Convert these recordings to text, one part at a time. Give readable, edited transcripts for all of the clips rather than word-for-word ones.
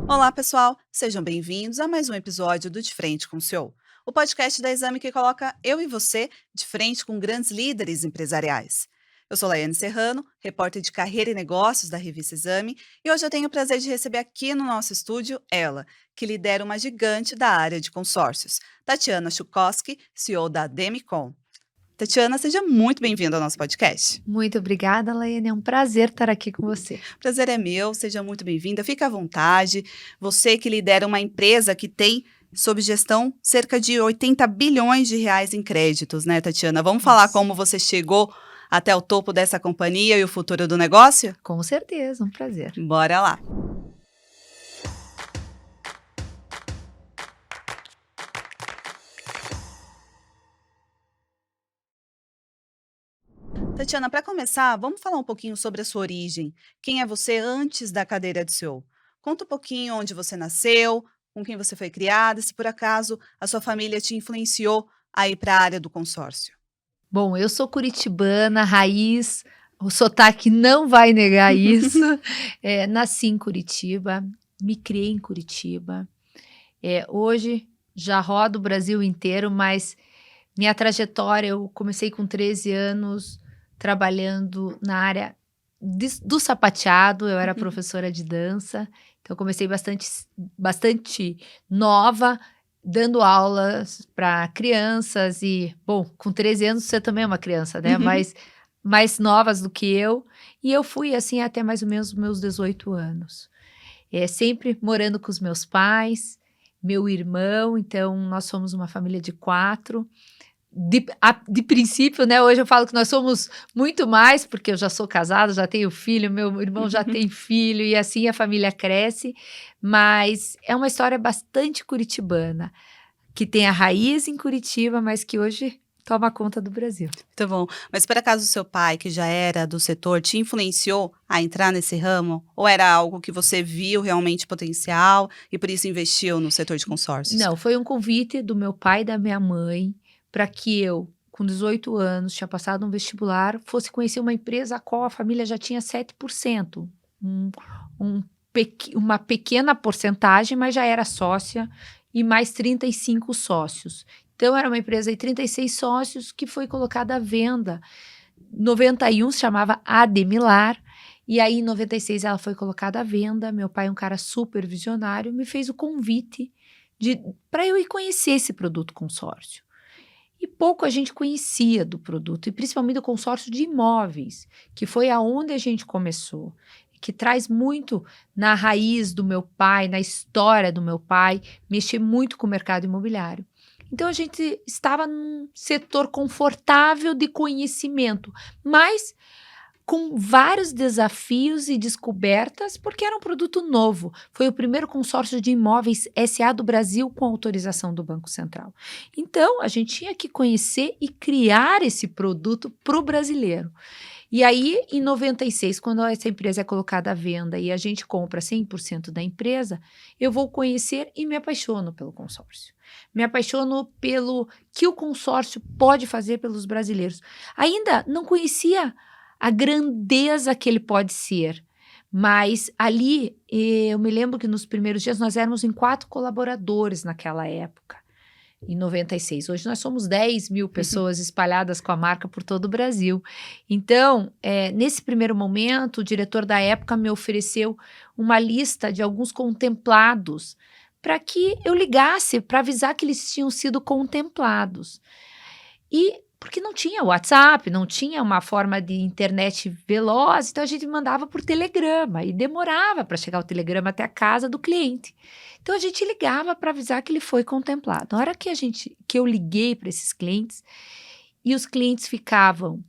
Olá, pessoal! Sejam bem-vindos a mais um episódio do De Frente com o CEO, o podcast da Exame que coloca eu e você de frente com grandes líderes empresariais. Eu sou Laiane Serrano, repórter de carreira e negócios da revista Exame, e hoje eu tenho o prazer de receber aqui no nosso estúdio ela, que lidera uma gigante da área de consórcios, Tatiana Chukowski, CEO da Demicon. Tatiana, seja muito bem-vinda ao nosso podcast. Muito obrigada, Laiane. É um prazer estar aqui com você. Prazer é meu, seja muito bem-vinda. Fique à vontade. Você que lidera uma empresa que tem sob gestão cerca de 80 bilhões de reais em créditos, né, Tatiana? Vamos falar como você chegou até o topo dessa companhia e o futuro do negócio? Com certeza, um prazer. Bora lá. Tatiana, para começar, vamos falar um pouquinho sobre a sua origem. Quem é você antes da cadeira de CEO? Conta um pouquinho onde você nasceu, com quem você foi criada, se por acaso a sua família te influenciou a ir para a área do consórcio. Bom, eu sou curitibana, raiz, o sotaque não vai negar isso. Nasci em Curitiba, me criei em Curitiba. Hoje já rodo o Brasil inteiro, mas minha trajetória, eu comecei com 13 anos trabalhando na área do sapateado, eu era professora de dança, então eu comecei bastante nova, dando aulas para crianças e, bom, com 13 anos você também é uma criança, né? Mas mais novas do que eu, e eu fui assim até mais ou menos os meus 18 anos. Sempre morando com os meus pais, meu irmão, então nós somos uma família de 4. De princípio, né? Hoje eu falo que nós somos muito mais, porque eu já sou casada, já tenho filho, meu irmão já tem filho, e assim a família cresce. Mas é uma história bastante curitibana, que tem a raiz em Curitiba, mas que hoje toma conta do Brasil. Muito bom. Mas por acaso o seu pai, que já era do setor, te influenciou a entrar nesse ramo? Ou era algo que você viu realmente potencial e por isso investiu no setor de consórcios? Não, foi um convite do meu pai e da minha mãe para que eu, com 18 anos, tinha passado um vestibular, fosse conhecer uma empresa a qual a família já tinha 7%. Um, um uma pequena porcentagem, mas já era sócia, e mais 35 sócios. Então, era uma empresa de 36 sócios que foi colocada à venda. Em 91 se chamava Ademilar, e aí em 96 ela foi colocada à venda. Meu pai, um cara super visionário, me fez o convite para eu ir conhecer esse produto consórcio. E pouco a gente conhecia do produto, e principalmente do consórcio de imóveis, que foi aonde a gente começou, que traz muito na raiz do meu pai, na história do meu pai, mexer muito com o mercado imobiliário. Então a gente estava num setor confortável de conhecimento, mas com vários desafios e descobertas, porque era um produto novo. Foi o primeiro consórcio de imóveis SA do Brasil com autorização do Banco Central. Então, a gente tinha que conhecer e criar esse produto para o brasileiro. E aí, em 96, quando essa empresa é colocada à venda e a gente compra 100% da empresa, eu vou conhecer e me apaixono pelo consórcio. Me apaixono pelo que o consórcio pode fazer pelos brasileiros. Ainda não conhecia a grandeza que ele pode ser. Mas ali, eu me lembro que nos primeiros dias nós éramos em 4 colaboradores naquela época, em 96. Hoje nós somos 10 mil pessoas espalhadas com a marca por todo o Brasil. Então, nesse primeiro momento, o diretor da época me ofereceu uma lista de alguns contemplados para que eu ligasse, para avisar que eles tinham sido contemplados. E porque não tinha WhatsApp, não tinha uma forma de internet veloz, então a gente mandava por telegrama e demorava para chegar o telegrama até a casa do cliente. Então a gente ligava para avisar que ele foi contemplado. Na hora que eu liguei para esses clientes, e os clientes ficavam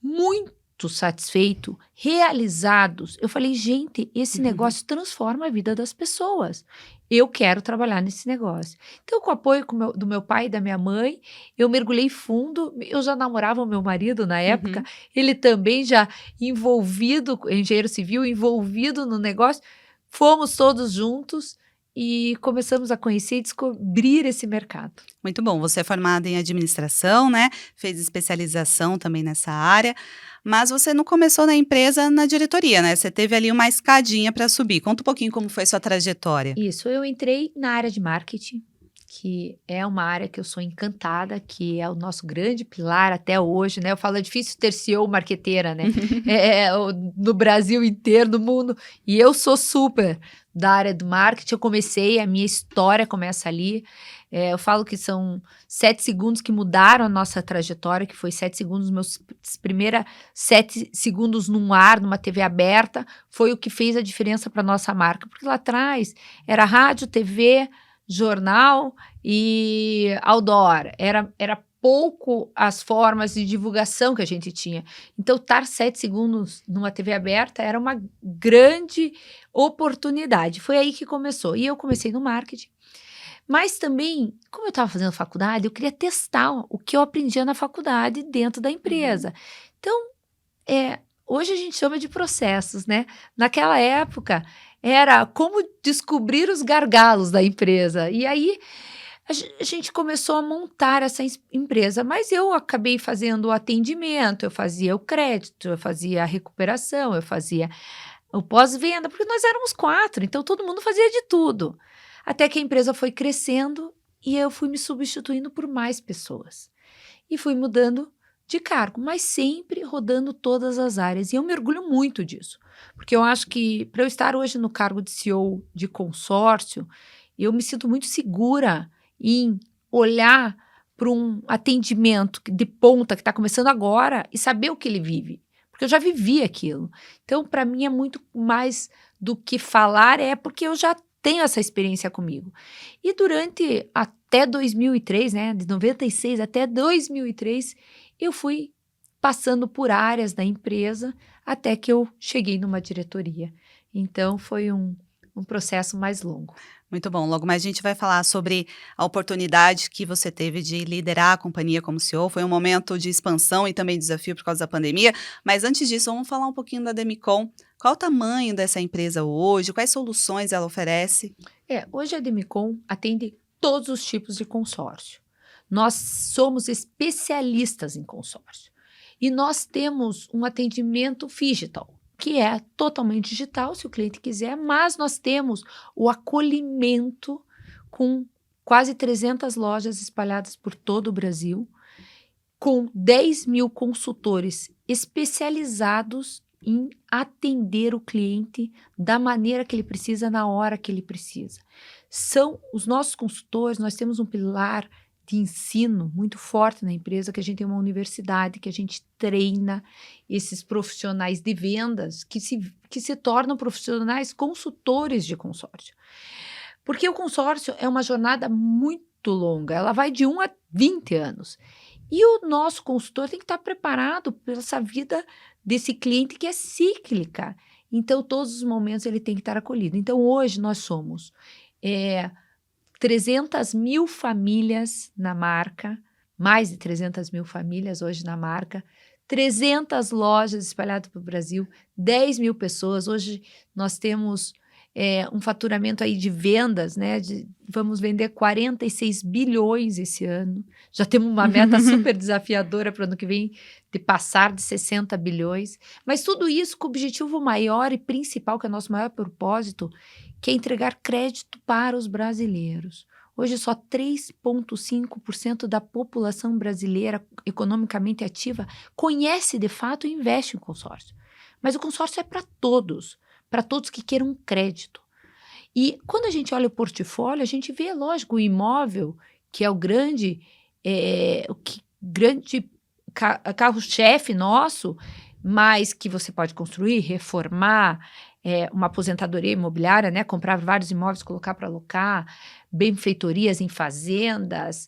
muito satisfeitos, realizados, eu falei, gente, esse negócio transforma a vida das pessoas. Eu quero trabalhar nesse negócio. Então, com o apoio do meu pai e da minha mãe, eu mergulhei fundo. Eu já namorava o meu marido na época, ele também já envolvido, engenheiro civil, envolvido no negócio. Fomos todos juntos e começamos a conhecer e descobrir esse mercado. Muito bom, você é formada em administração, né, fez especialização também nessa área, mas você não começou na empresa na diretoria, né, você teve ali uma escadinha para subir. Conta um pouquinho como foi sua trajetória. Isso, eu entrei na área de marketing, que é uma área que eu sou encantada, que é o nosso grande pilar até hoje, né? Eu falo, é difícil ter CEO marqueteira, né? No Brasil inteiro, no mundo. E eu sou super da área do marketing. Eu comecei, a minha história começa ali. Eu falo que são 7 segundos que mudaram a nossa trajetória, que foi 7 segundos, meus primeiros 7 segundos num ar, numa TV aberta, foi o que fez a diferença para nossa marca. Porque lá atrás era rádio, TV, jornal e outdoor. Era pouco as formas de divulgação que a gente tinha. Então, estar 7 segundos numa TV aberta era uma grande oportunidade. Foi aí que começou. E eu comecei no marketing. Mas também, como eu estava fazendo faculdade, eu queria testar o que eu aprendia na faculdade dentro da Uhum. empresa. Então, hoje a gente chama de processos, né? Naquela época, era como descobrir os gargalos da empresa. E aí, a gente começou a montar essa empresa, mas eu acabei fazendo o atendimento, eu fazia o crédito, eu fazia a recuperação, eu fazia o pós-venda, porque nós éramos 4, então todo mundo fazia de tudo. Até que a empresa foi crescendo e eu fui me substituindo por mais pessoas. E fui mudando de cargo, mas sempre rodando todas as áreas. E eu me orgulho muito disso, porque eu acho que para eu estar hoje no cargo de CEO de consórcio, eu me sinto muito segura em olhar para um atendimento de ponta que está começando agora e saber o que ele vive, porque eu já vivi aquilo. Então, para mim, é muito mais do que falar, é porque eu já tenho essa experiência comigo. E durante até 2003, né, de 96 até 2003, eu fui passando por áreas da empresa até que eu cheguei numa diretoria. Então, foi um processo mais longo. Muito bom. Logo mais a gente vai falar sobre a oportunidade que você teve de liderar a companhia como CEO. Foi um momento de expansão e também desafio por causa da pandemia. Mas antes disso, vamos falar um pouquinho da Demicon. Qual o tamanho dessa empresa hoje? Quais soluções ela oferece? Hoje a Demicon atende todos os tipos de consórcio. Nós somos especialistas em consórcio. E nós temos um atendimento digital, que é totalmente digital, se o cliente quiser, mas nós temos o acolhimento com quase 300 lojas espalhadas por todo o Brasil, com 10 mil consultores especializados em atender o cliente da maneira que ele precisa, na hora que ele precisa. São os nossos consultores, nós temos um pilar de ensino muito forte na empresa, que a gente tem uma universidade, que a gente treina esses profissionais de vendas que se tornam profissionais consultores de consórcio. Porque o consórcio é uma jornada muito longa, ela vai de 1 a 20 anos. E o nosso consultor tem que estar preparado para essa vida desse cliente que é cíclica. Então, todos os momentos ele tem que estar acolhido. Então, hoje nós somos 300 mil famílias na marca, mais de 300 mil famílias hoje na marca, 300 lojas espalhadas pelo Brasil, 10 mil pessoas. Hoje nós temos um faturamento aí de vendas, né? Vamos vender 46 bilhões esse ano. Já temos uma meta super desafiadora para o ano que vem de passar de 60 bilhões. Mas tudo isso com o objetivo maior e principal, que é o nosso maior propósito, que é entregar crédito para os brasileiros. Hoje, só 3,5% da população brasileira economicamente ativa conhece de fato e investe em consórcio. Mas o consórcio é para todos que queiram um crédito. E quando a gente olha o portfólio, a gente vê, lógico, o imóvel, que é o grande carro-chefe nosso, mas que você pode construir, reformar, uma aposentadoria imobiliária, né? Comprar vários imóveis, colocar para alocar, benfeitorias em fazendas,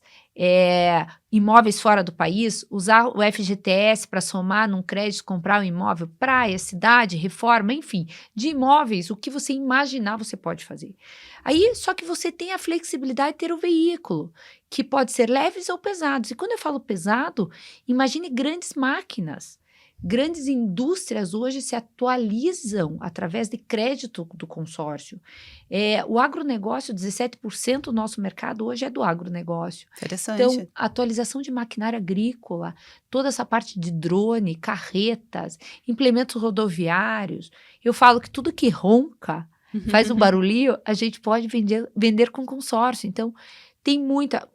imóveis fora do país, usar o FGTS para somar num crédito, comprar um imóvel, praia, cidade, reforma, enfim, de imóveis, o que você imaginar você pode fazer. Aí, só que você tem a flexibilidade de ter o veículo, que pode ser leves ou pesados. E quando eu falo pesado, imagine grandes máquinas, Grandes indústrias hoje se atualizam através de crédito do consórcio. O agronegócio, 17% do nosso mercado hoje é do agronegócio. Então, Interessante. a atualização de maquinária agrícola, toda essa parte de drone, carretas, implementos rodoviários. Eu falo que tudo que ronca, faz um barulhinho, a gente pode vender com consórcio. Então, tem muita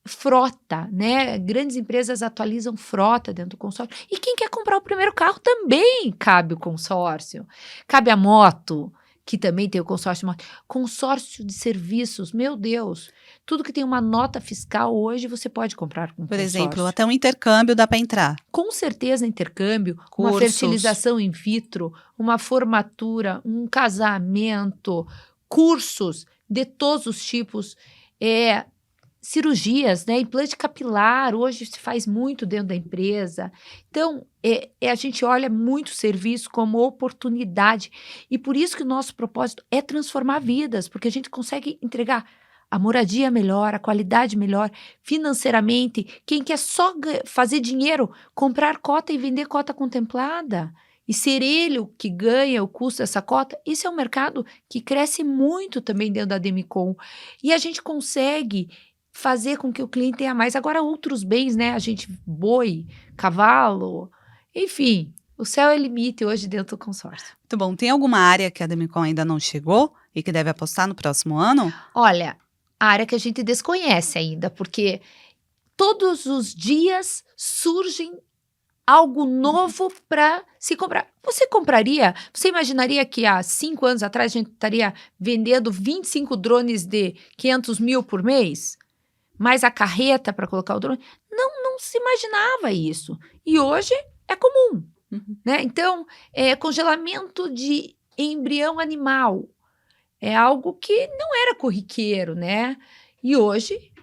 frota, né? Grandes empresas atualizam frota dentro do consórcio. E quem quer comprar o primeiro carro também cabe o consórcio. Cabe a moto, que também tem o consórcio de moto. Consórcio de serviços, meu Deus. Tudo que tem uma nota fiscal hoje você pode comprar com Por exemplo, consórcio. até um intercâmbio dá para entrar. Com certeza, intercâmbio, uma Cursos. fertilização in vitro, uma formatura, um casamento, cursos de todos os tipos, cirurgias, né? Implante capilar, hoje se faz muito dentro da empresa. Então, a gente olha muito o serviço como oportunidade. E por isso que o nosso propósito é transformar vidas, porque a gente consegue entregar a moradia melhor, a qualidade melhor, financeiramente. Quem quer só fazer dinheiro, comprar cota e vender cota contemplada, e ser ele o que ganha o custo dessa cota, esse é um mercado que cresce muito também dentro da Demicon. E a gente consegue fazer com que o cliente tenha mais. Agora, outros bens, né? A gente, boi, cavalo, enfim, o céu é limite hoje dentro do consórcio. Muito bom. Tem alguma área que a Demicon ainda não chegou e que deve apostar no próximo ano? Olha, a área que a gente desconhece ainda, porque todos os dias surgem algo novo para se comprar. Você imaginaria que há 5 anos atrás a gente estaria vendendo 25 drones de 500 mil por mês? Mais a carreta para colocar o drone? Não se imaginava isso. E hoje é comum, né? Então, congelamento de embrião animal é algo que não era corriqueiro, né? E hoje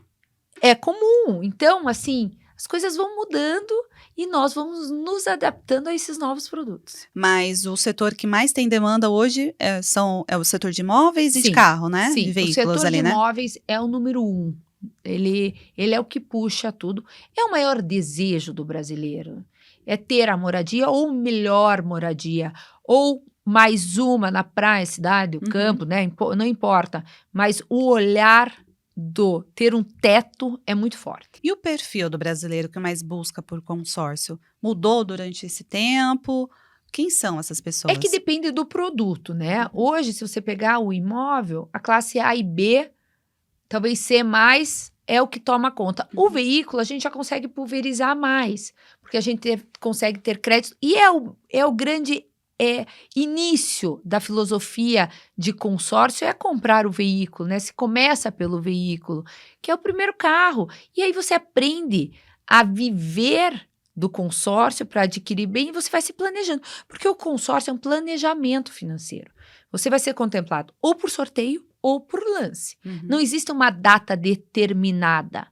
é comum. Então, assim, as coisas vão mudando e nós vamos nos adaptando a esses novos produtos. Mas o setor que mais tem demanda hoje é o setor de imóveis e de Sim, carro, né? sim. De O veículos setor de ali, né? imóveis é o número 1. Ele é o que puxa tudo. É o maior desejo do brasileiro. É ter a moradia ou melhor moradia, ou mais uma na praia, cidade, o campo, né? Não importa. Mas o olhar do ter um teto é muito forte. E o perfil do brasileiro que mais busca por consórcio? Mudou durante esse tempo? Quem são essas pessoas? É que depende do produto, né? Hoje, se você pegar o imóvel, a classe A e B, talvez C mais, é o que toma conta. O veículo, a gente já consegue pulverizar mais, porque a gente consegue ter crédito. E é o grande início da filosofia de consórcio, é comprar o veículo, né? Se começa pelo veículo, que é o primeiro carro. E aí você aprende a viver do consórcio para adquirir bem e você vai se planejando. Porque o consórcio é um planejamento financeiro. Você vai ser contemplado ou por sorteio ou por lance. Não existe uma data determinada.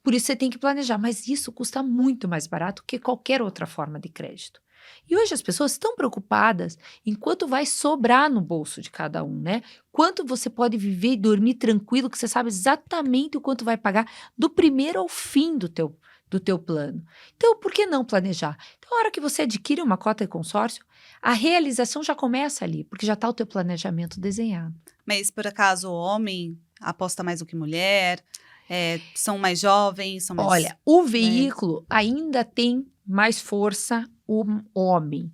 Por isso você tem que planejar. Mas isso custa muito mais barato que qualquer outra forma de crédito. E hoje as pessoas estão preocupadas em quanto vai sobrar no bolso de cada um, né? Quanto você pode viver e dormir tranquilo, que você sabe exatamente o quanto vai pagar do primeiro ao fim do teu plano. Então, por que não planejar? Então, a hora que você adquire uma cota de consórcio, a realização já começa ali, porque já está o teu planejamento desenhado. Mas, por acaso, o homem aposta mais do que mulher? São mais jovens? São mais... Olha, o veículo ainda tem mais força o homem.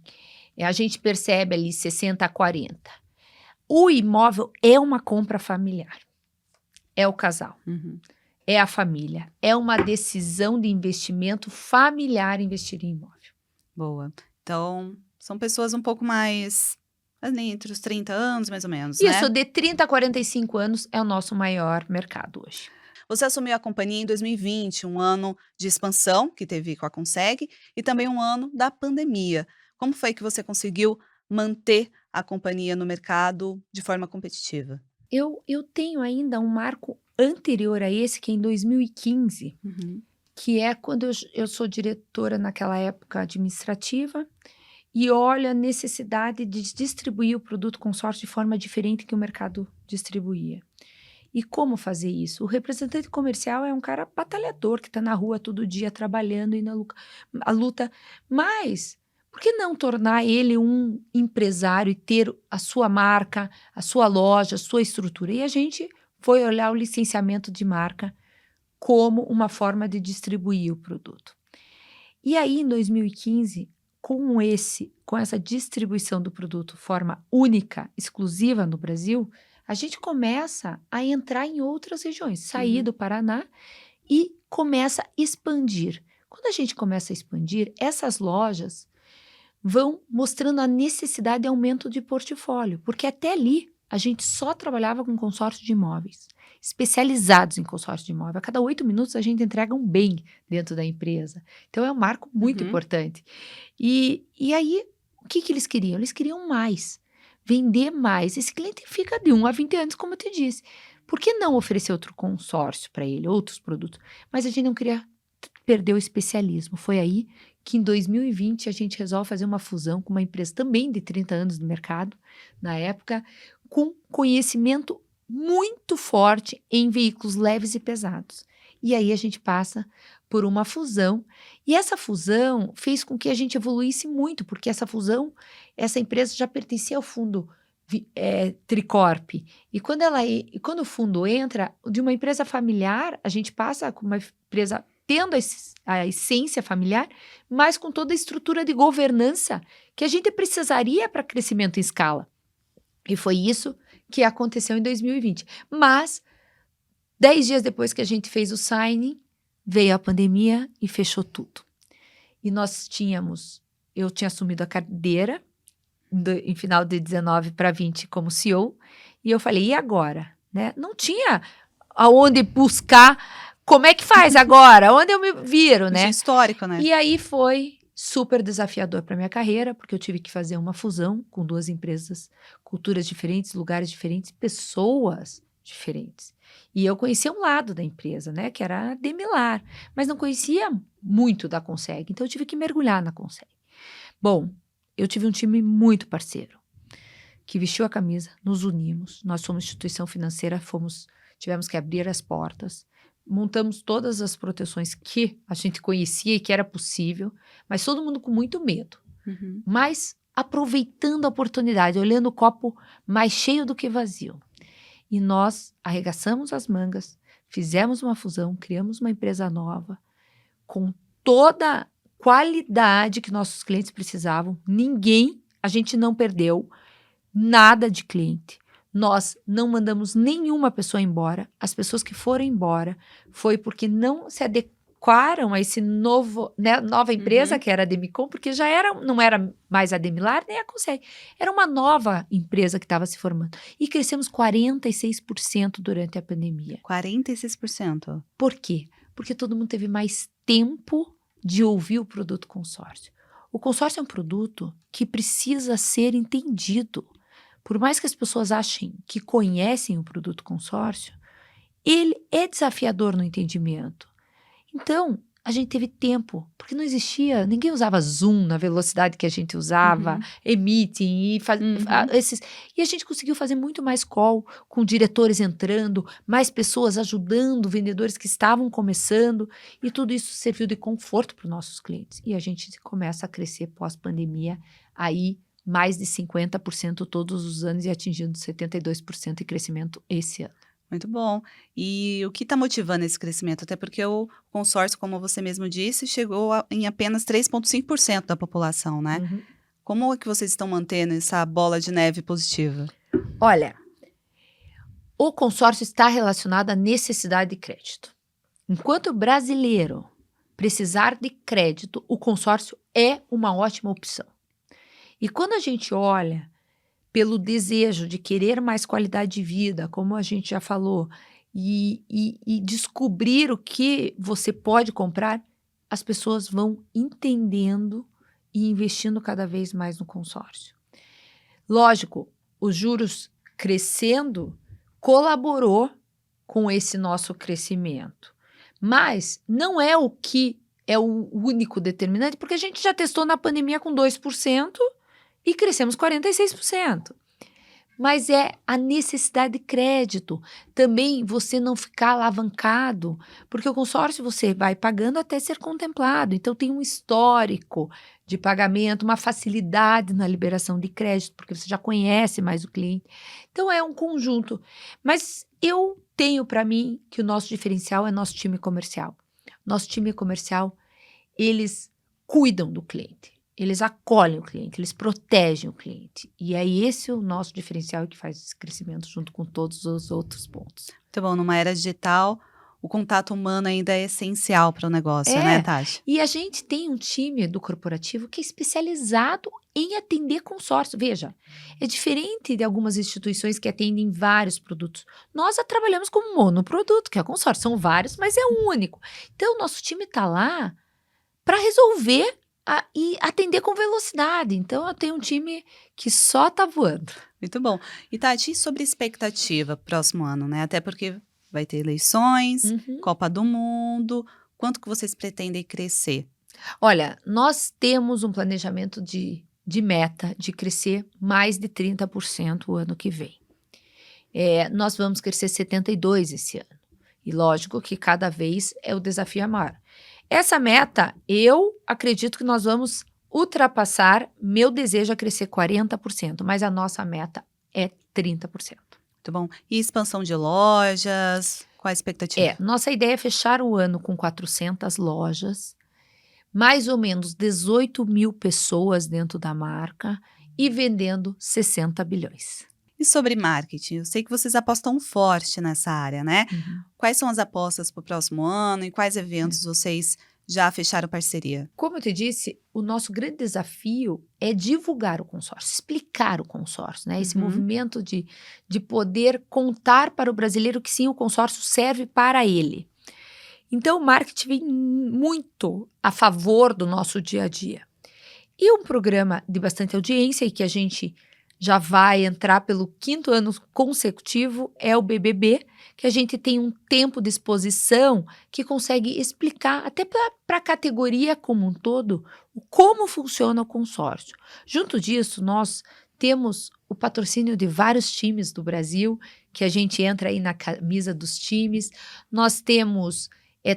A gente percebe ali 60 a 40. O imóvel é uma compra familiar. É o casal. É a família. É uma decisão de investimento familiar investir em imóvel. Boa. Então, são pessoas um pouco mais... ali entre os 30 anos, mais ou menos, né? Isso, de 30 a 45 anos é o nosso maior mercado hoje. Você assumiu a companhia em 2020, um ano de expansão que teve com a Conseg e também um ano da pandemia. Como foi que você conseguiu manter a companhia no mercado de forma competitiva? Eu tenho ainda um marco anterior a esse, que é em 2015, que é quando eu sou diretora naquela época administrativa e olho a necessidade de distribuir o produto consórcio de forma diferente que o mercado distribuía. E como fazer isso? O representante comercial é um cara batalhador que está na rua todo dia trabalhando e a luta. Mas por que não tornar ele um empresário e ter a sua marca, a sua loja, a sua estrutura? E a gente foi olhar o licenciamento de marca como uma forma de distribuir o produto. E aí, em 2015, com essa distribuição do produto, forma única, exclusiva no Brasil, a gente começa a entrar em outras regiões, sair do Paraná e começa a expandir. Quando a gente começa a expandir, essas lojas vão mostrando a necessidade de aumento de portfólio, porque até ali a gente só trabalhava com consórcio de imóveis, especializados em consórcio de imóvel. A cada 8 minutos a gente entrega um bem dentro da empresa. Então é um marco muito importante. E aí, o que eles queriam? Eles queriam mais, vender mais. Esse cliente fica de 1 a 20 anos, como eu te disse. Por que não oferecer outro consórcio para ele, outros produtos? Mas a gente não queria perder o especialismo. Foi aí que em 2020 a gente resolve fazer uma fusão com uma empresa também de 30 anos no mercado, na época, com conhecimento muito forte em veículos leves e pesados. E aí a gente passa por uma fusão, e essa fusão fez com que a gente evoluísse muito, porque essa empresa já pertencia ao fundo Tricorp. E quando o fundo entra, de uma empresa familiar, a gente passa com uma empresa tendo a essência familiar, mas com toda a estrutura de governança que a gente precisaria para crescimento em escala. E foi isso que aconteceu em 2020. Mas, 10 dias depois que a gente fez o signing, veio a pandemia e fechou tudo. E eu tinha assumido a cadeira em final de 19 para 20 como CEO, e eu falei, e agora? Né? Não tinha aonde buscar, como é que faz agora? Onde eu me viro, né? Isso é histórico, né? E aí foi super desafiador para minha carreira, porque eu tive que fazer uma fusão com 2 empresas, culturas diferentes, lugares diferentes, pessoas diferentes. E eu conhecia um lado da empresa, né, que era a Demilar, mas não conhecia muito da Conseg, então eu tive que mergulhar na Conseg. Bom, eu tive um time muito parceiro, que vestiu a camisa, nos unimos, nós somos instituição financeira, tivemos que abrir as portas, montamos todas as proteções que a gente conhecia e que era possível, mas todo mundo com muito medo. Mas aproveitando a oportunidade, olhando o copo mais cheio do que vazio. E nós arregaçamos as mangas, fizemos uma fusão, criamos uma empresa nova, com toda a qualidade que nossos clientes precisavam. A gente não perdeu nada de cliente. Nós não mandamos nenhuma pessoa embora. As pessoas que foram embora foi porque não se adequaram a esse nova empresa que era a Demicon, porque não era mais a Demilar nem a Conseg. Era uma nova empresa que estava se formando. E crescemos 46% durante a pandemia. 46%? Por quê? Porque todo mundo teve mais tempo de ouvir o produto consórcio. O consórcio é um produto que precisa ser entendido. Por mais que as pessoas achem que conhecem o produto consórcio, ele é desafiador no entendimento. Então, a gente teve tempo, porque não existia, ninguém usava Zoom na velocidade que a gente usava, Meeting, e a gente conseguiu fazer muito mais call, com diretores entrando, mais pessoas ajudando, vendedores que estavam começando, e tudo isso serviu de conforto para os nossos clientes. E a gente começa a crescer pós-pandemia, aí mais de 50% todos os anos e atingindo 72% de crescimento esse ano. Muito bom. E o que está motivando esse crescimento? Até porque o consórcio, como você mesmo disse, chegou em apenas 3,5% da população, né? Como é que vocês estão mantendo essa bola de neve positiva? Olha, o consórcio está relacionado à necessidade de crédito. Enquanto o brasileiro precisar de crédito, o consórcio é uma ótima opção. E quando a gente olha pelo desejo de querer mais qualidade de vida, como a gente já falou, e descobrir o que você pode comprar, as pessoas vão entendendo e investindo cada vez mais no consórcio. Lógico, os juros crescendo colaborou com esse nosso crescimento, mas não é o que é o único determinante, porque a gente já testou na pandemia com 2%, e crescemos 46%. mas é a necessidade de crédito. Também você não ficar alavancado, porque o consórcio você vai pagando até ser contemplado. Então, tem um histórico de pagamento, uma facilidade na liberação de crédito, porque você já conhece mais o cliente. Então, é um conjunto. Mas eu tenho para mim que o nosso diferencial é nosso time comercial. Nosso time comercial, eles cuidam do cliente. Eles acolhem o cliente, eles protegem o cliente. E aí esse é o nosso diferencial que faz esse crescimento junto com todos os outros pontos. Muito bom, numa era digital, o contato humano ainda é essencial para o negócio, né, É, Tati? e a gente tem um time do corporativo que é especializado em atender consórcio. Veja, é diferente de algumas instituições que atendem vários produtos. Nós trabalhamos com um monoproduto, que é o consórcio. São vários, mas é um único. Então, o nosso time está lá para resolver e atender com velocidade. Então, eu tenho um time que só está voando. Muito bom. E Tati, e sobre expectativa próximo ano, né? Até porque vai ter eleições, Uhum. Copa do Mundo. Quanto que vocês pretendem crescer? Olha, nós temos um planejamento de meta de crescer mais de 30% o ano que vem. Nós vamos crescer 72% esse ano. E lógico que cada vez o desafio é maior. Essa meta, eu acredito que nós vamos ultrapassar. Meu desejo é crescer 40%, mas a nossa meta é 30%. Muito bom. E expansão de lojas? Qual a expectativa? Nossa ideia é fechar o ano com 400 lojas, mais ou menos 18 mil pessoas dentro da marca e vendendo 60 bilhões. E sobre marketing? Eu sei que vocês apostam forte nessa área, né? Uhum. Quais são as apostas para o próximo ano e quais eventos vocês já fecharam parceria? Como eu te disse, o nosso grande desafio é divulgar o consórcio, explicar o consórcio, né? Esse Uhum. movimento de poder contar para o brasileiro que sim, o consórcio serve para ele. Então, o marketing vem muito a favor do nosso dia a dia. E um programa de bastante audiência e que a gente já vai entrar pelo 5º ano consecutivo é o BBB, que a gente tem um tempo de exposição que consegue explicar até para a categoria como um todo como funciona o consórcio. Junto disso, nós temos o patrocínio de vários times do Brasil, que a gente entra aí na camisa dos times. Nós temos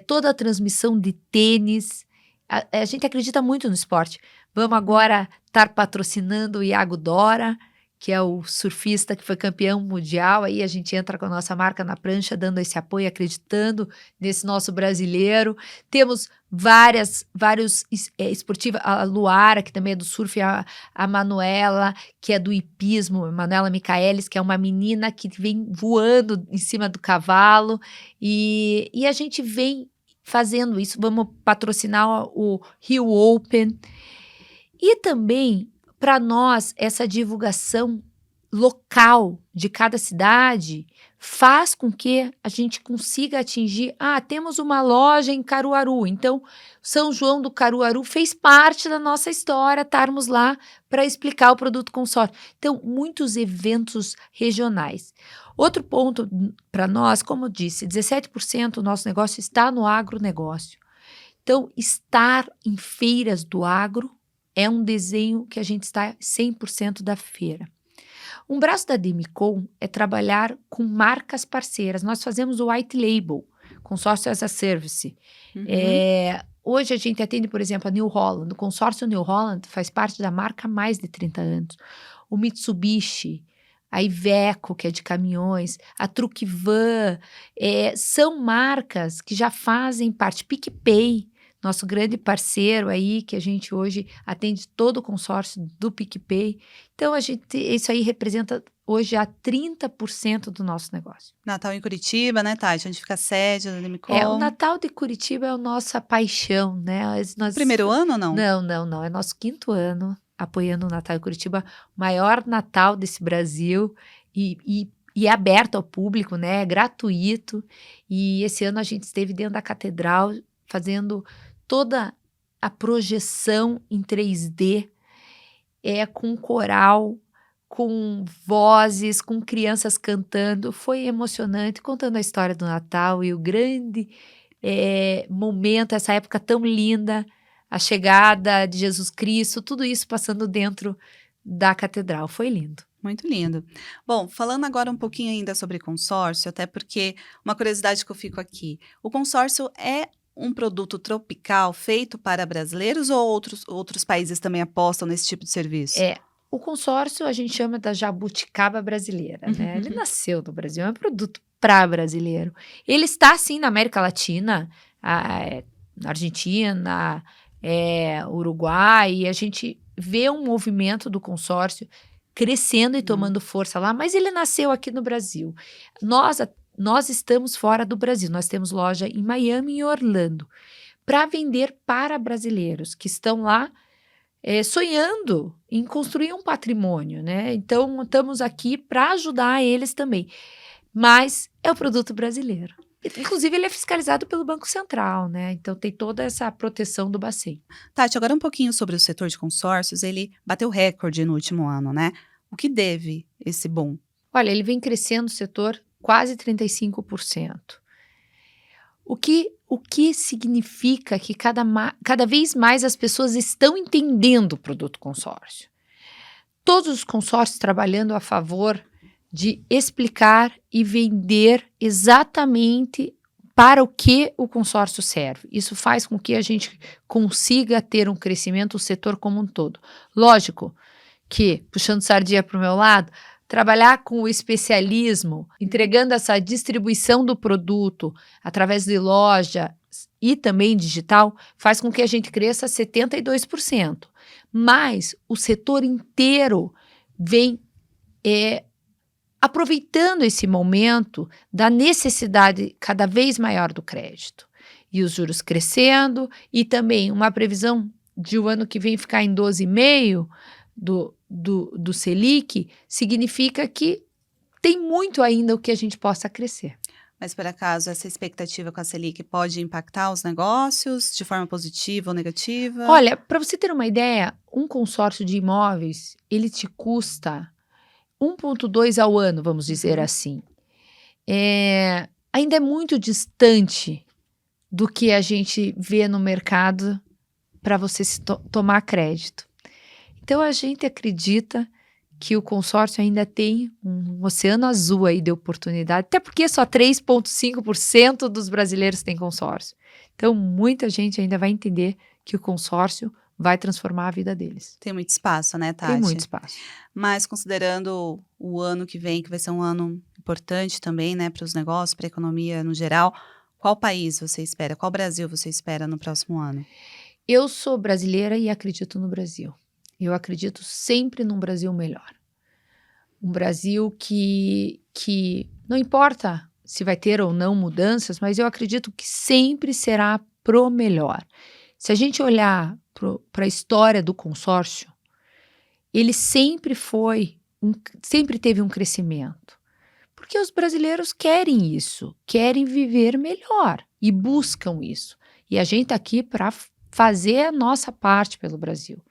toda a transmissão de tênis. A gente acredita muito no esporte. Vamos agora estar patrocinando o Iago Dora, que é o surfista que foi campeão mundial. Aí a gente entra com a nossa marca na prancha, dando esse apoio, acreditando nesse nosso brasileiro. Temos vários esportivos, a Luara, que também é do surf, a Manuela, que é do hipismo, a Manuela Micaelis, que é uma menina que vem voando em cima do cavalo. E a gente vem fazendo isso. Vamos patrocinar o Rio Open. E também, para nós, essa divulgação local de cada cidade faz com que a gente consiga atingir. Temos uma loja em Caruaru, então São João do Caruaru fez parte da nossa história, estarmos lá para explicar o produto consórcio. Então, muitos eventos regionais. Outro ponto para nós, como eu disse, 17% do nosso negócio está no agronegócio. Então, estar em feiras do agro é um desenho que a gente está 100% da feira. Um braço da Demicon é trabalhar com marcas parceiras. Nós fazemos o white label, consórcio as a service. Uhum. Hoje a gente atende, por exemplo, a New Holland. O consórcio New Holland faz parte da marca há mais de 30 anos. O Mitsubishi, a Iveco, que é de caminhões, a Truckvan, são marcas que já fazem parte. PicPay, nosso grande parceiro aí, que a gente hoje atende todo o consórcio do PicPay. Então, isso aí representa hoje já 30% do nosso negócio. Natal em Curitiba, né, Tati? Onde fica a sede da Demicon. O Natal de Curitiba é a nossa paixão, né? Primeiro ano ou não? Não. É nosso 5º ano apoiando o Natal em Curitiba, o maior Natal desse Brasil e é aberto ao público, né? É gratuito. E esse ano a gente esteve dentro da catedral fazendo toda a projeção em 3D, com coral, com vozes, com crianças cantando. Foi emocionante, contando a história do Natal e o grande momento, essa época tão linda, a chegada de Jesus Cristo, tudo isso passando dentro da catedral. Foi lindo. Muito lindo. Bom, falando agora um pouquinho ainda sobre consórcio, até porque uma curiosidade que eu fico aqui, o consórcio é um produto tropical feito para brasileiros ou outros países também apostam nesse tipo de serviço? É, o consórcio a gente chama da jabuticaba brasileira, né, ele nasceu no Brasil, é um produto para brasileiro. Ele está sim na América Latina, na Argentina, Uruguai, e a gente vê um movimento do consórcio crescendo e Hum. tomando força lá, mas ele nasceu aqui no Brasil. Nós estamos fora do Brasil, nós temos loja em Miami e Orlando, para vender para brasileiros que estão lá sonhando em construir um patrimônio, né, então estamos aqui para ajudar eles também, mas é o produto brasileiro. Inclusive ele é fiscalizado pelo Banco Central, né, então tem toda essa proteção do Bacen. Tati, agora um pouquinho sobre o setor de consórcios, ele bateu recorde no último ano, né? O que deve esse boom? Olha, ele vem crescendo o setor quase 35%. O que significa que cada vez mais as pessoas estão entendendo o produto consórcio. Todos os consórcios trabalhando a favor de explicar e vender exatamente para o que o consórcio serve. Isso faz com que a gente consiga ter um crescimento do setor como um todo. Lógico que, puxando sardinha para o meu lado, trabalhar com o especialismo, entregando essa distribuição do produto através de loja e também digital, faz com que a gente cresça 72%. Mas o setor inteiro vem aproveitando esse momento da necessidade cada vez maior do crédito. E os juros crescendo, e também uma previsão de o ano que vem ficar em 12,5% do Selic, significa que tem muito ainda o que a gente possa crescer. Mas por acaso essa expectativa com a Selic pode impactar os negócios de forma positiva ou negativa? Olha, para você ter uma ideia, um consórcio de imóveis, ele te custa 1,2 ao ano, vamos dizer Uhum. assim. Ainda é muito distante do que a gente vê no mercado para você tomar crédito. Então a gente acredita que o consórcio ainda tem um oceano azul aí de oportunidade, até porque só 3,5% dos brasileiros têm consórcio. Então muita gente ainda vai entender que o consórcio vai transformar a vida deles. Tem muito espaço, né, Tem muito Tati? espaço. Mas considerando o ano que vem, que vai ser um ano importante também, né, para os negócios, para a economia no geral, qual país você espera? Qual Brasil você espera no próximo ano? Eu sou brasileira e acredito no Brasil. Eu acredito sempre num Brasil melhor. Um Brasil que não importa se vai ter ou não mudanças, mas eu acredito que sempre será pro melhor. Se a gente olhar para a história do consórcio, ele sempre teve um crescimento. Porque os brasileiros querem isso, querem viver melhor e buscam isso. E a gente está aqui para fazer a nossa parte pelo Brasil.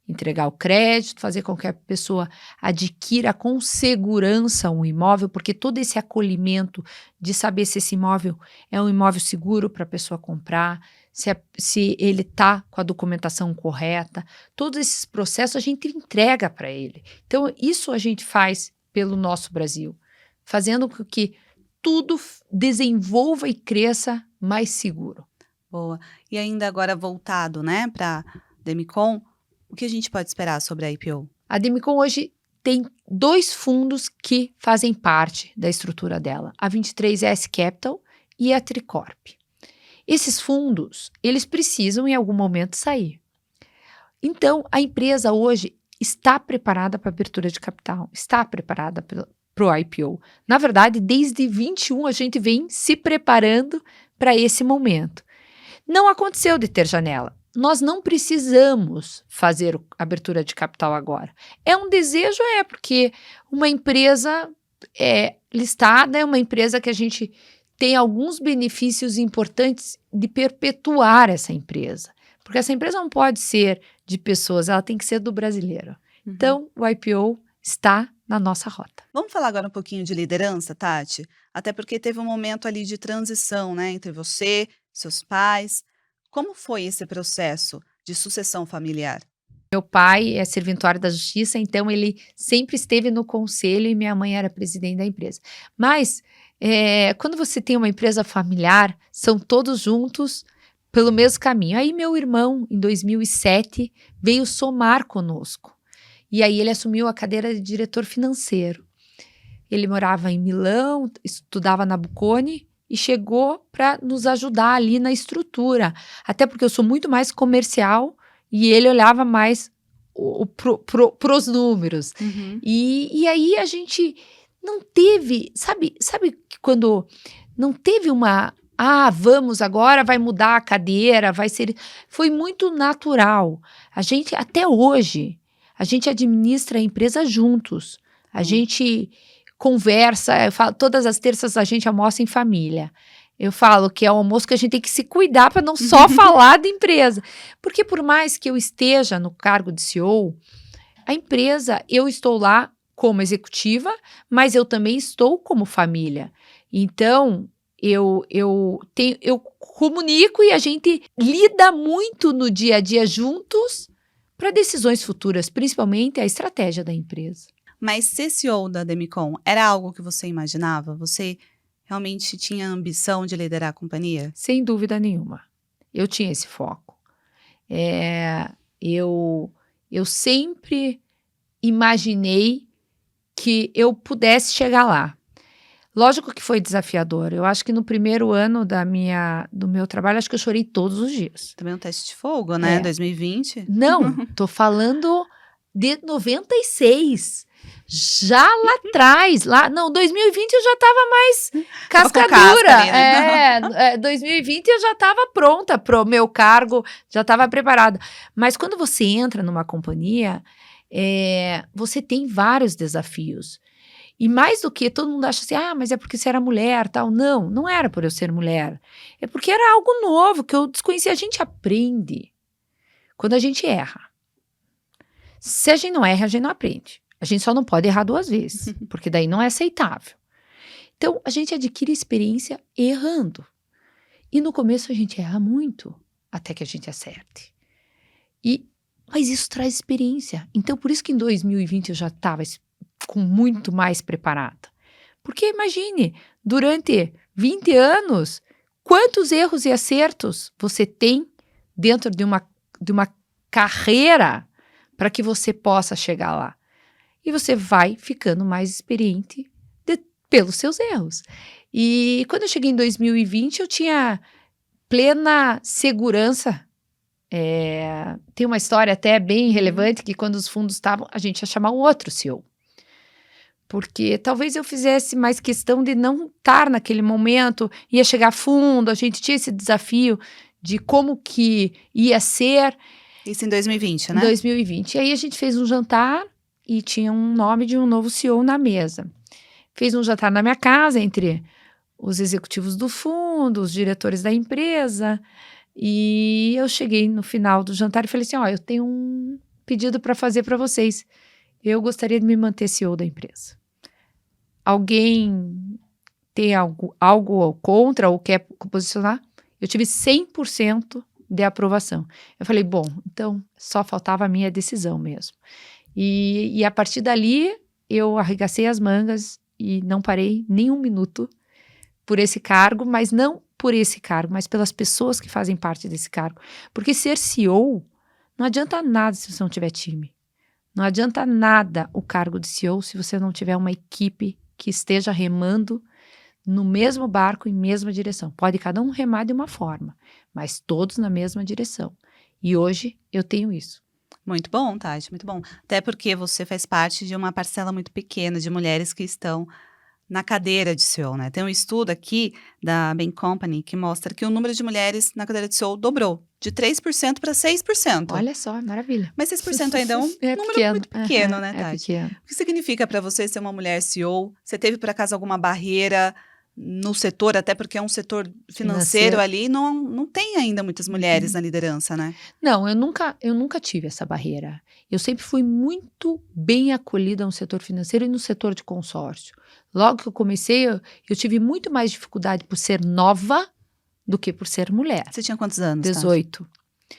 Entregar o crédito, fazer com que a pessoa adquira com segurança um imóvel, porque todo esse acolhimento de saber se esse imóvel é um imóvel seguro para a pessoa comprar, se ele está com a documentação correta, todos esses processos a gente entrega para ele. Então, isso a gente faz pelo nosso Brasil, fazendo com que tudo desenvolva e cresça mais seguro. Boa. E ainda agora voltado, né, para Demicon, o que a gente pode esperar sobre a IPO? A Demicon hoje tem 2 fundos que fazem parte da estrutura dela, a 23S Capital e a Tricorp. Esses fundos, eles precisam em algum momento sair. Então, a empresa hoje está preparada para abertura de capital, está preparada para o IPO. Na verdade, desde 21 a gente vem se preparando para esse momento. Não aconteceu de ter janela. Nós não precisamos fazer abertura de capital agora. É um desejo, porque uma empresa listada, é uma empresa que a gente tem alguns benefícios importantes de perpetuar essa empresa. Porque essa empresa não pode ser de pessoas, ela tem que ser do brasileiro. Uhum. Então, o IPO está na nossa rota. Vamos falar agora um pouquinho de liderança, Tati? Até porque teve um momento ali de transição, né, entre você, seus pais. Como foi esse processo de sucessão familiar? Meu pai é serventuário da justiça, então ele sempre esteve no conselho e minha mãe era presidente da empresa. Mas, quando você tem uma empresa familiar, são todos juntos pelo mesmo caminho. Aí meu irmão, em 2007, veio somar conosco. E aí ele assumiu a cadeira de diretor financeiro. Ele morava em Milão, estudava na Bocconi e chegou para nos ajudar ali na estrutura. Até porque eu sou muito mais comercial e ele olhava mais pros números. Uhum. E aí a gente não teve, sabe quando não teve uma, vamos agora, vai mudar a cadeira, vai ser, foi muito natural. A gente, até hoje, a gente administra a empresa juntos. A gente conversa, eu falo, todas as terças a gente almoça em família. Eu falo que é um almoço que a gente tem que se cuidar para não só falar da empresa. Porque por mais que eu esteja no cargo de CEO, a empresa, eu estou lá como executiva, mas eu também estou como família. Então, eu comunico e a gente lida muito no dia a dia juntos para decisões futuras, principalmente a estratégia da empresa. Mas ser CEO da Demicon era algo que você imaginava? Você realmente tinha a ambição de liderar a companhia? Sem dúvida nenhuma. Eu tinha esse foco. Eu sempre imaginei que eu pudesse chegar lá. Lógico que foi desafiador. Eu acho que no primeiro ano do meu trabalho, acho que eu chorei todos os dias. Também um teste de fogo, né? 2020. Não, tô falando de 96. Já lá atrás, 2020 eu já estava mais cascadura. Ali, né? 2020 eu já estava pronta pro meu cargo, já estava preparada. Mas quando você entra numa companhia, você tem vários desafios. E mais do que todo mundo acha assim, mas é porque você era mulher, tal. Não, não era por eu ser mulher. É porque era algo novo que eu desconhecia. A gente aprende quando a gente erra. Se a gente não erra, a gente não aprende. A gente só não pode errar 2 vezes, porque daí não é aceitável. Então, a gente adquire experiência errando. E no começo a gente erra muito, até que a gente acerte. Mas isso traz experiência. Então, por isso que em 2020 eu já estava com muito mais preparada. Porque imagine, durante 20 anos, quantos erros e acertos você tem dentro de uma carreira para que você possa chegar lá. E você vai ficando mais experiente pelos seus erros. E quando eu cheguei em 2020, eu tinha plena segurança. Tem uma história até bem relevante que quando os fundos estavam, a gente ia chamar um outro CEO. Porque talvez eu fizesse mais questão de não estar naquele momento, ia chegar fundo, a gente tinha esse desafio de como que ia ser. Isso em 2020, né? Em 2020. E aí a gente fez um jantar e tinha um nome de um novo CEO na mesa. Fez um jantar na minha casa entre os executivos do fundo, os diretores da empresa. E eu cheguei no final do jantar e falei assim, eu tenho um pedido para fazer para vocês. Eu gostaria de me manter CEO da empresa. Alguém tem algo contra ou quer posicionar? Eu tive 100% de aprovação. Eu falei, bom, então só faltava a minha decisão mesmo. E a partir dali, eu arregacei as mangas e não parei nem um minuto por esse cargo, mas não por esse cargo, mas pelas pessoas que fazem parte desse cargo. Porque ser CEO não adianta nada se você não tiver time. Não adianta nada o cargo de CEO se você não tiver uma equipe que esteja remando no mesmo barco, em mesma direção. Pode cada um remar de uma forma, mas todos na mesma direção. E hoje eu tenho isso. Muito bom, Tati, muito bom. Até porque você faz parte de uma parcela muito pequena de mulheres que estão na cadeira de CEO, né? Tem um estudo aqui da Bain Company que mostra que o número de mulheres na cadeira de CEO dobrou, de 3% para 6%. Olha só, maravilha. Mas 6% ainda é um número pequeno. muito pequeno, né, Tati? É pequeno. O que significa para você ser uma mulher CEO? Você teve, por acaso, alguma barreira no setor, até porque é um setor financeiro ali, não tem ainda muitas mulheres na liderança, né? Não, eu nunca tive essa barreira. Eu sempre fui muito bem acolhida no setor financeiro e no setor de consórcio. Logo que eu comecei, eu tive muito mais dificuldade por ser nova do que por ser mulher. Você tinha quantos anos, 18.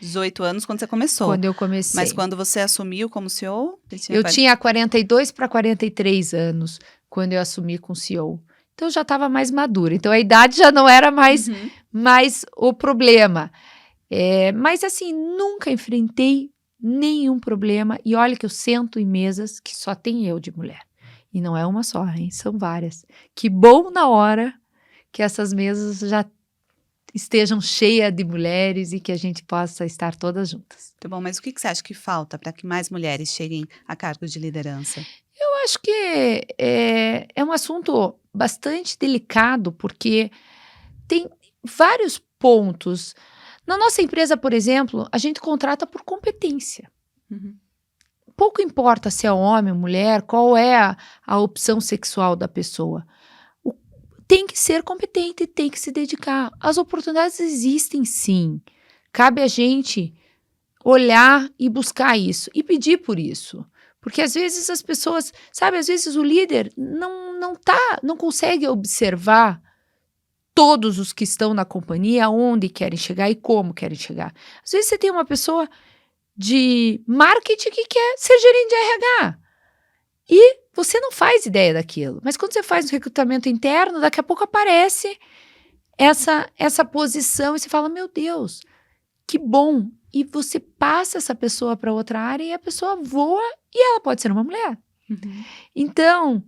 18 anos quando você começou. quando eu Mas comecei. quando você assumiu como CEO, você tinha Eu 40. tinha 42 para 43 anos quando eu assumi com o CEO. Então eu já estava mais madura. Então a idade já não era Uhum. mais o problema. Mas assim, nunca enfrentei nenhum problema. E olha que eu sento em mesas que só tem eu de mulher. E não é uma só, hein? São várias. Que bom na hora que essas mesas já estejam cheias de mulheres e que a gente possa estar todas juntas. Tá bom, mas o que que você acha que falta para que mais mulheres cheguem a cargos de liderança? Eu acho que é um assunto bastante delicado, porque tem vários pontos. Na nossa empresa, por exemplo, a gente contrata por competência. Uhum. Pouco importa se é homem ou mulher, qual é a opção sexual da pessoa. O- Tem que ser competente, tem que se dedicar. As oportunidades existem sim. Cabe a gente olhar e buscar isso e pedir por isso. Porque às vezes as pessoas, sabe, às vezes o líder não consegue observar todos os que estão na companhia, aonde querem chegar e como querem chegar. Às vezes você tem uma pessoa de marketing que quer ser gerente de RH e você não faz ideia daquilo. Mas quando você faz o recrutamento interno, daqui a pouco aparece essa posição e você fala, meu Deus, que bom. E você passa essa pessoa para outra área e a pessoa voa e ela pode ser uma mulher. Uhum. Então,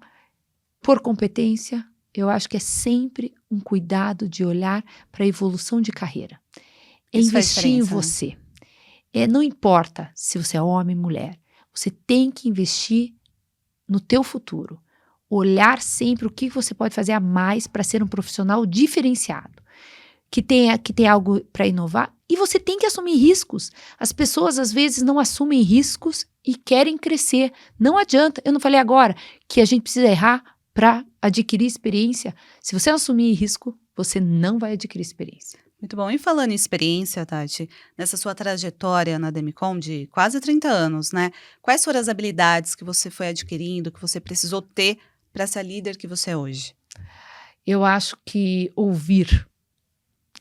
por competência, eu acho que é sempre um cuidado de olhar para a evolução de carreira. É Isso faz investir em diferença, né? você. Não importa se você é homem ou mulher. Você tem que investir no teu futuro. Olhar sempre o que você pode fazer a mais para ser um profissional diferenciado. Que tenha algo para inovar. E você tem que assumir riscos. As pessoas, às vezes, não assumem riscos e querem crescer. Não adianta. Eu não falei agora que a gente precisa errar para adquirir experiência. Se você não assumir risco, você não vai adquirir experiência. Muito bom. E falando em experiência, Tati, nessa sua trajetória na Demicon de quase 30 anos, né? Quais foram as habilidades que você foi adquirindo, que você precisou ter para ser a líder que você é hoje? Eu acho que ouvir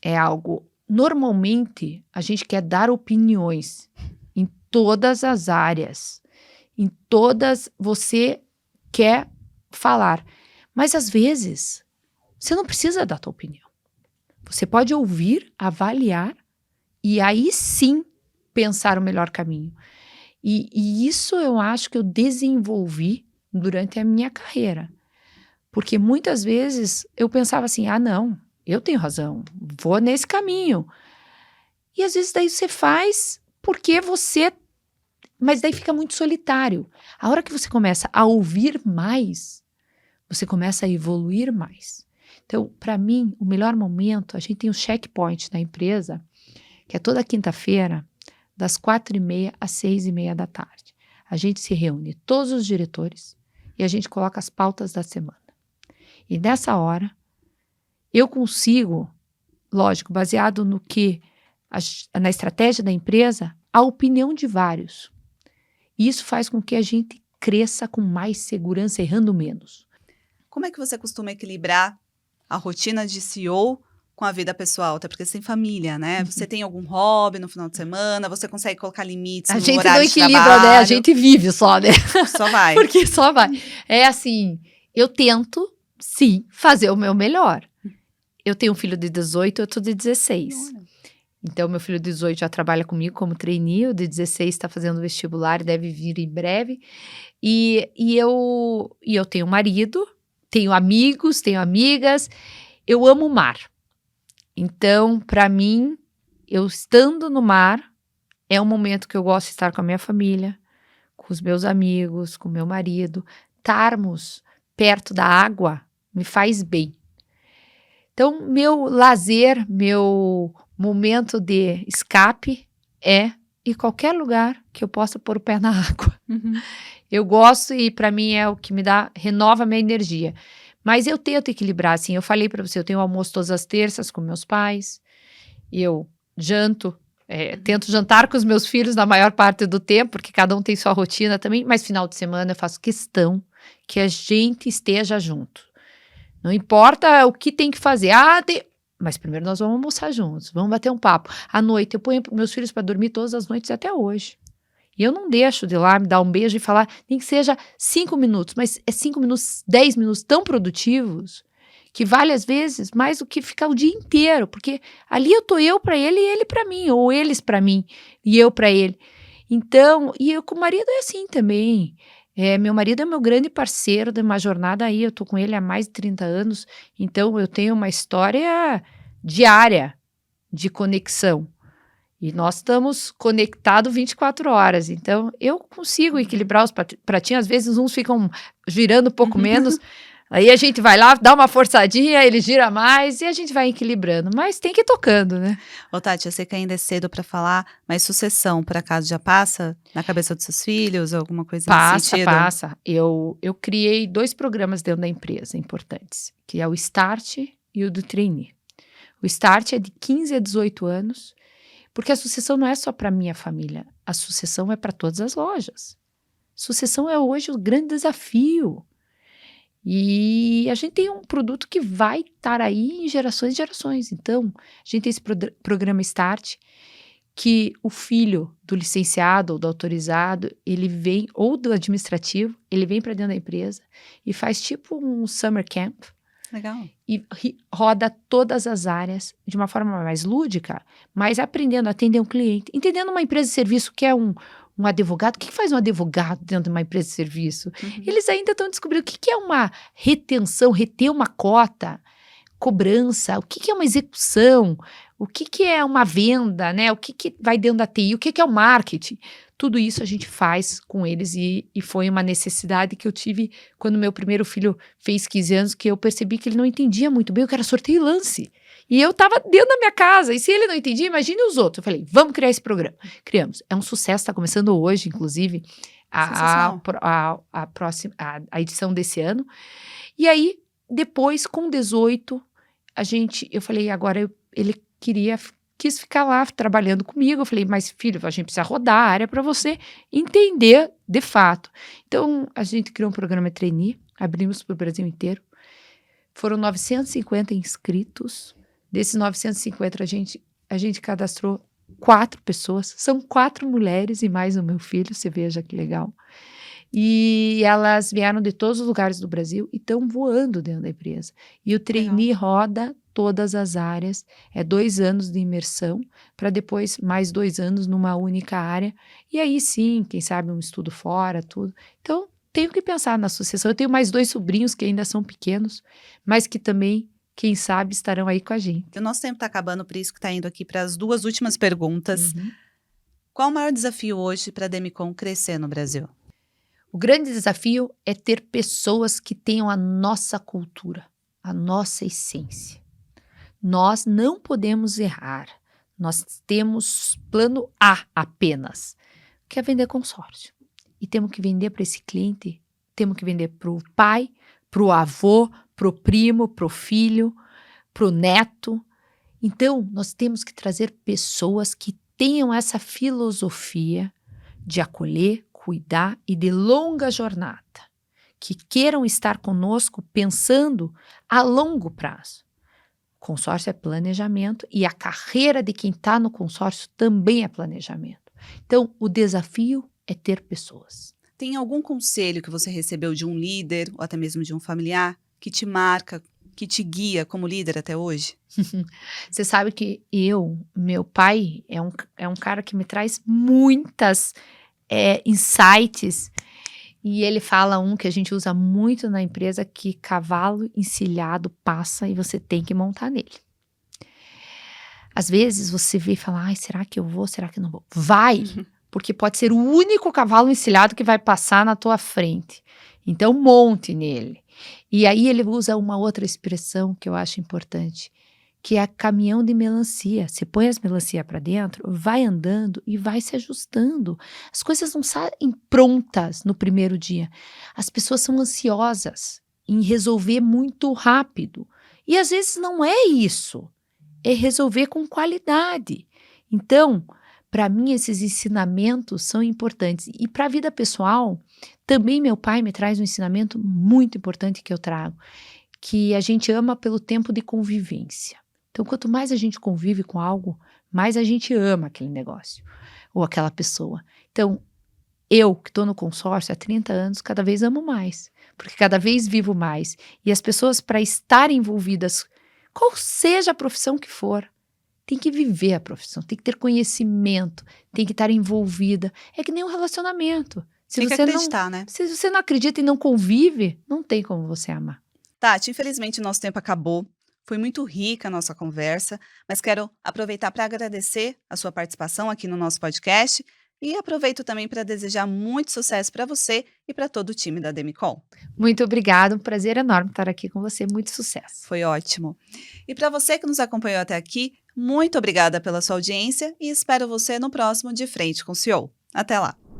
é algo. Normalmente, a gente quer dar opiniões em todas as áreas. Em todas, você quer falar. Mas às vezes, você não precisa dar a tua opinião. Você pode ouvir, avaliar e aí sim pensar o melhor caminho. E isso eu acho que eu desenvolvi durante a minha carreira. Porque muitas vezes eu pensava assim: ah, não, eu tenho razão, vou nesse caminho. E às vezes daí você faz porque você. Mas daí fica muito solitário. A hora que você começa a ouvir mais, você começa a evoluir mais. Então, para mim, o melhor momento, a gente tem um checkpoint na empresa, que é toda quinta-feira, das 4h30 às 6h30 da tarde. A gente se reúne, todos os diretores, e a gente coloca as pautas da semana. E nessa hora, eu consigo, lógico, baseado no que, na estratégia da empresa, a opinião de vários. E isso faz com que a gente cresça com mais segurança, errando menos. Como é que você costuma equilibrar a rotina de CEO com a vida pessoal? Até porque você tem família, né? Você tem algum hobby no final de semana? Você consegue colocar limites A no gente não horário de equilibra, trabalho? né? A gente vive só, né? Só vai. Porque só vai. É assim, eu tento, sim, fazer o meu melhor. Eu tenho um filho de 18, outro de 16. Olha. Então, meu filho de 18 já trabalha comigo como trainee, o de 16 está fazendo vestibular e deve vir em breve. E eu tenho um marido, tenho amigos, tenho amigas. Eu amo o mar. Então, para mim, eu estando no mar, é um momento que eu gosto de estar com a minha família, com os meus amigos, com o meu marido. Estarmos perto da água me faz bem. Então, meu lazer, meu momento de escape é ir qualquer lugar que eu possa pôr o pé na água. Uhum. Eu gosto e para mim é o que me dá, renova a minha energia. Mas eu tento equilibrar, assim, eu falei para você, eu tenho almoço todas as terças com meus pais, eu janto, tento jantar com os meus filhos na maior parte do tempo, porque cada um tem sua rotina também, mas final de semana eu faço questão que a gente esteja junto. Não importa o que tem que fazer. mas primeiro nós vamos almoçar juntos, vamos bater um papo. À noite, eu ponho meus filhos para dormir todas as noites até hoje. E eu não deixo de ir lá me dar um beijo e falar, nem que seja 5 minutos, mas é 5 minutos, 10 minutos tão produtivos, que vale às vezes mais do que ficar o dia inteiro, porque ali eu tô eu para ele e ele para mim, ou eles para mim e eu para ele. Então, e eu com o marido é assim também. Meu marido é meu grande parceiro de uma jornada aí, eu tô com ele há mais de 30 anos, então eu tenho uma história diária de conexão. E nós estamos conectados 24 horas, então eu consigo equilibrar os pratinhos, às vezes uns ficam girando um pouco menos, aí a gente vai lá, dá uma forçadinha, ele gira mais e a gente vai equilibrando, mas tem que ir tocando, né? Ô, Tati, eu sei que ainda é cedo para falar, mas sucessão, por acaso, já passa na cabeça dos seus filhos, alguma coisa nesse sentido? Passa. Eu criei 2 programas dentro da empresa importantes, que é o Start e o do Trainee. O Start é de 15 a 18 anos, porque a sucessão não é só para minha família, a sucessão é para todas as lojas. Sucessão é hoje o grande desafio. E a gente tem um produto que vai estar aí em gerações e gerações. Então, a gente tem esse programa Start, que o filho do licenciado ou do autorizado, ele vem, ou do administrativo, ele vem para dentro da empresa e faz tipo um summer camp. Legal. E roda todas as áreas de uma forma mais lúdica, mas aprendendo a atender um cliente, entendendo uma empresa de serviço que é um advogado. O que faz um advogado dentro de uma empresa de serviço? Eles ainda estão descobrindo o que é uma retenção, reter uma cota, cobrança, o que é uma execução, o que é uma venda, né? O que vai dentro da TI, o que é o marketing. Tudo isso a gente faz com eles e foi uma necessidade que eu tive quando meu primeiro filho fez 15 anos, que eu percebi que ele não entendia muito bem o que era sorteio e lance. E eu estava dentro da minha casa, e se ele não entendia, imagine os outros. Eu falei, vamos criar esse programa. Criamos. É um sucesso, está começando hoje, inclusive, a próxima, a edição desse ano. E aí, depois, com 18, eu falei, agora ele quis ficar lá trabalhando comigo. Eu falei, mas filho, a gente precisa rodar a área para você entender de fato. Então, a gente criou um programa trainee, abrimos para o Brasil inteiro. Foram 950 inscritos. Desses 950, a gente cadastrou 4 pessoas. São 4 mulheres e mais o meu filho, você veja que legal. E elas vieram de todos os lugares do Brasil e estão voando dentro da empresa. E o trainee roda todas as áreas, 2 anos de imersão, para depois mais 2 anos numa única área. E aí sim, quem sabe um estudo fora, tudo. Então, tenho que pensar na sucessão. Eu tenho mais 2 sobrinhos que ainda são pequenos, mas que também, quem sabe, estarão aí com a gente. O nosso tempo está acabando, por isso que está indo aqui para as 2 últimas perguntas. Qual o maior desafio hoje para a Demicon crescer no Brasil? O grande desafio é ter pessoas que tenham a nossa cultura, a nossa essência. Nós não podemos errar. Nós temos plano A apenas, que é vender consórcio. E temos que vender para esse cliente, temos que vender para o pai, para o avô, para o primo, para o filho, para o neto. Então, nós temos que trazer pessoas que tenham essa filosofia de acolher, cuidar e de longa jornada, que queiram estar conosco pensando a longo prazo. Consórcio é planejamento e a carreira de quem está no consórcio também é planejamento. Então, o desafio é ter pessoas. Tem algum conselho que você recebeu de um líder ou até mesmo de um familiar que te marca, que te guia como líder até hoje? Você sabe que meu pai é um cara que me traz muitas insights, e ele fala que a gente usa muito na empresa, que cavalo encilhado passa e você tem que montar nele. Às vezes você vê e fala, ai, será que eu vou, será que eu não vou? Vai, porque pode ser o único cavalo encilhado que vai passar na tua frente. Então monte nele. E aí ele usa uma outra expressão que eu acho importante, que é caminhão de melancia. Você põe as melancia para dentro, vai andando e vai se ajustando. As coisas não saem prontas no primeiro dia. As pessoas são ansiosas em resolver muito rápido. E às vezes não é isso. É resolver com qualidade. Então, para mim, esses ensinamentos são importantes. E para a vida pessoal, também meu pai me traz um ensinamento muito importante que eu trago, que a gente ama pelo tempo de convivência. Então, quanto mais a gente convive com algo, mais a gente ama aquele negócio ou aquela pessoa. Então, eu que estou no consórcio há 30 anos, cada vez amo mais, porque cada vez vivo mais. E as pessoas, para estarem envolvidas, qual seja a profissão que for, tem que viver a profissão, tem que ter conhecimento, tem que estar envolvida. É que nem um relacionamento. Tem que acreditar, né? Se você não acredita e não convive, não tem como você amar. Tati, infelizmente o nosso tempo acabou. Foi muito rica a nossa conversa, mas quero aproveitar para agradecer a sua participação aqui no nosso podcast e aproveito também para desejar muito sucesso para você e para todo o time da Demicon. Muito obrigada, um prazer enorme estar aqui com você, muito sucesso. Foi ótimo. E para você que nos acompanhou até aqui, muito obrigada pela sua audiência e espero você no próximo De Frente com o CEO. Até lá!